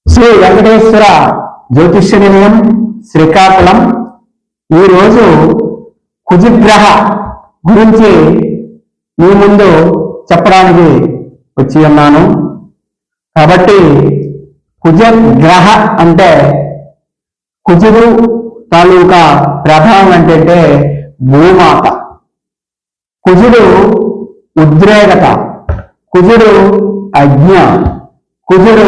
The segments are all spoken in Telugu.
శ్రీ వెంకటేశ్వర జ్యోతిష్య నిలయం శ్రీకాకుళం ఈరోజు కుజగ్రహ గురించి మీ ముందు చెప్పడానికి వచ్చి ఉన్నాను. కాబట్టి కుజగ్రహ అంటే కుజుడు తాలూకా ప్రభావం అంటే భూమాత. కుజుడు ఉద్రేకత, కుజుడు అజ్ఞ, కుజుడు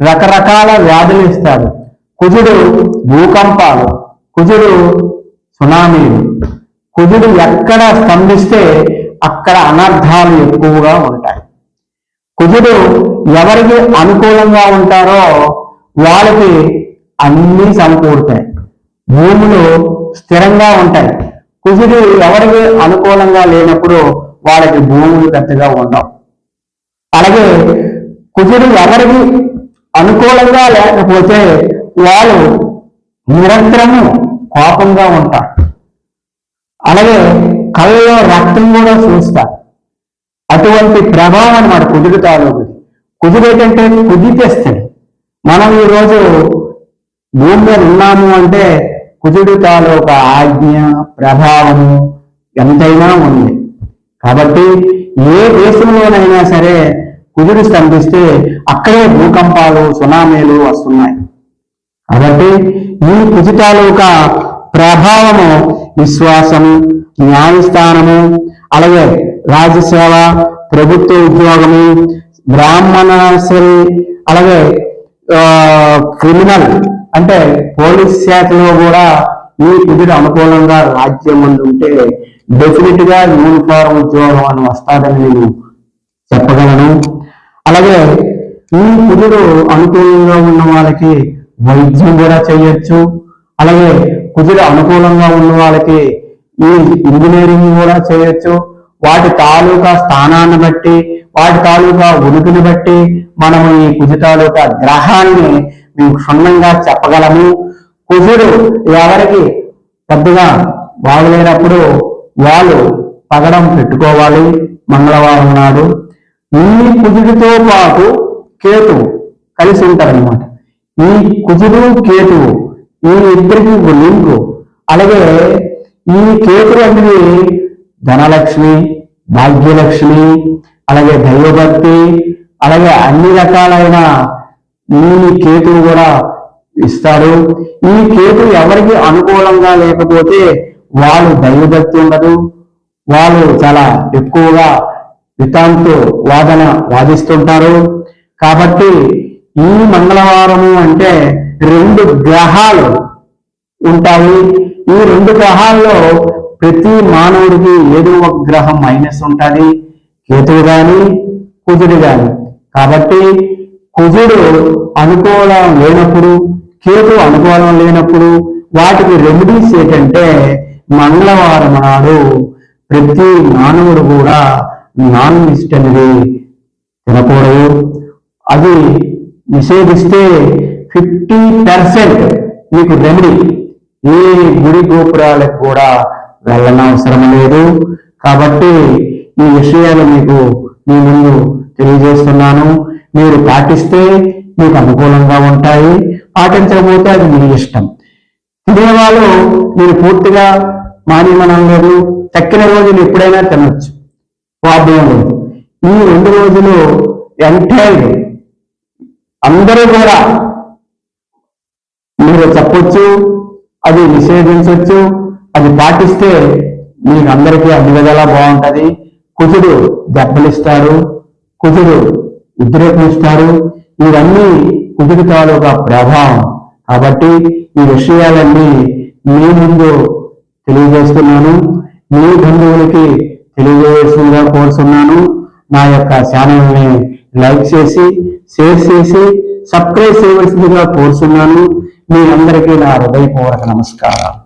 రకరకాల వ్యాధులు ఇస్తాడు, కుజుడు భూకంపాలు, కుజుడు సునామీలు. కుజుడు ఎక్కడ స్తంభిస్తే అక్కడ అనర్థాలు ఎక్కువగా ఉంటాయి. కుజుడు ఎవరికి అనుకూలంగా ఉంటారో వాళ్ళకి అన్నీ సమకూరుతాయి, భూములు స్థిరంగా ఉంటాయి. కుజుడు ఎవరికి అనుకూలంగా లేనప్పుడు వాళ్ళకి భూములు పెద్దగా ఉండవు. అలాగే కుజుడు ఎవరికి అనుకూలంగా లేకపోతే వాళ్ళు నిరంతరము కోపంగా ఉంటారు. అలాగే కళ్ళలో రక్తం కూడా చూస్తారు. అటువంటి ప్రభావం అన్నమాట కుజుడు తాలూకు. కుజుడు ఏంటంటే కుదితేస్తాడు. మనం ఈరోజు భూమి మీద ఉన్నాము అంటే కుజుడు తాలూకా ఆజ్ఞ ప్రభావము ఎంతైనా ఉంది. కాబట్టి ఏ దేశంలోనైనా సరే కుజుడు స్తంభిస్తే అక్కడే భూకంపాలు సునామీలు వస్తున్నాయి. కాబట్టి ఈ కుజు తాలూకా ప్రభావము విశ్వాసము, న్యాయస్థానము, అలాగే రాజసేవ, ప్రభుత్వ ఉద్యోగము, బ్రాహ్మణశ్రీ, అలాగే క్రిమినల్ అంటే పోలీస్ శాఖలో కూడా ఈ కుజుడు అనుకూలంగా రాజ్యం ముందు ఉంటే డెఫినెట్ గా యూనిఫార్మ్ ఉద్యోగం అని వస్తాడని నేను చెప్పగలను. అలాగే ఈ కుజుడు అనుకూలంగా ఉన్న వాళ్ళకి వైద్యం కూడా చేయొచ్చు. అలాగే కుజుడు అనుకూలంగా ఉన్న వాళ్ళకి ఈ ఇంజనీరింగ్ కూడా చేయొచ్చు. వాటి తాలూకా స్థానాన్ని బట్టి, వాటి తాలూకా ఉనికిని బట్టి మనము ఈ కుజు తాలూకా గ్రహాన్ని మేము క్షుణ్ణంగా చెప్పగలము. కుజుడు ఎవరికి పెద్దగా బాగులేనప్పుడు వాళ్ళు పగడం పెట్టుకోవాలి మంగళవారం నాడు. ఈ కుజుడితో పాటు కేతువు కలిసి ఉంటారనమాట. ఈ కుజుడు కేతువు ఈ ఇద్దరికి లింకు. అలాగే ఈ కేతువు అనేది ధనలక్ష్మి, భాగ్యలక్ష్మి, అలాగే దైవభక్తి, అలాగే అన్ని రకాలైన ఈ కేతువు కూడా ఇస్తాడు. ఈ కేతు ఎవరికి అనుకూలంగా లేకపోతే వాళ్ళు దైవభక్తి ఉండదు, వాళ్ళు చాలా ఎక్కువగా వితాంతు వాదన వాదిస్తుంటారు. కాబట్టి ఈ మంగళవారము అంటే 2 గ్రహాలు ఉంటాయి. ఈ 2 గ్రహాల్లో ప్రతి మానవుడికి ఏదో ఒక గ్రహం మైనస్ ఉంటుంది, కేతువు గాని కుజుడు గాని. కాబట్టి కుజుడు అనుకూలం లేనప్పుడు, కేతు అనుకూలం లేనప్పుడు వాటికి రెమెడీస్ ఏంటంటే మంగళవారం నాడు ప్రతి మానవుడు కూడా నాన్ వెజ్ అనేది తినకూడదు. అది నిషేధిస్తే 50% మీకు రెమెడీ. ఏ గుడి గోపురాలకు కూడా వెళ్ళనవసరం లేదు. కాబట్టి ఈ విషయాలు మీకు మీ ముందు తెలియజేస్తున్నాను. మీరు పాటిస్తే మీకు అనుకూలంగా ఉంటాయి, పాటించకపోతే అది మీ ఇష్టం. తినేవాళ్ళు మీరు పూర్తిగా మానేమనం లేదు, తక్కిన రోజులు ఎప్పుడైనా తినొచ్చు, ప్రాబ్లం లేదు. ఈ 2 రోజులు ఎంటైర్ అందరూ కూడా మీరు చెప్పొచ్చు, అది నిషేధించవచ్చు. అది పాటిస్తే మీకు అందరికీ అన్ని విధాలా బాగుంటది. కుజుడు దెబ్బలిస్తాడు, కుజుడు ఉద్రేకిస్తాడు. ఇవన్నీ కుజుడు తాలూకా ప్రభావం. కాబట్టి ఈ విషయాలన్నీ మీ ముందు తెలియజేస్తున్నాను. మీ బంధువులకి తెలియజేయాల్సిందిగా కోరుతున్నాను. నా యొక్క ఛానల్ని లైక్ చేసి, షేర్ చేసి, సబ్స్క్రైబ్ చేయవలసిందిగా కోరుతున్నాను. మీ అందరికీ నా హృదయపూర్వక నమస్కారం.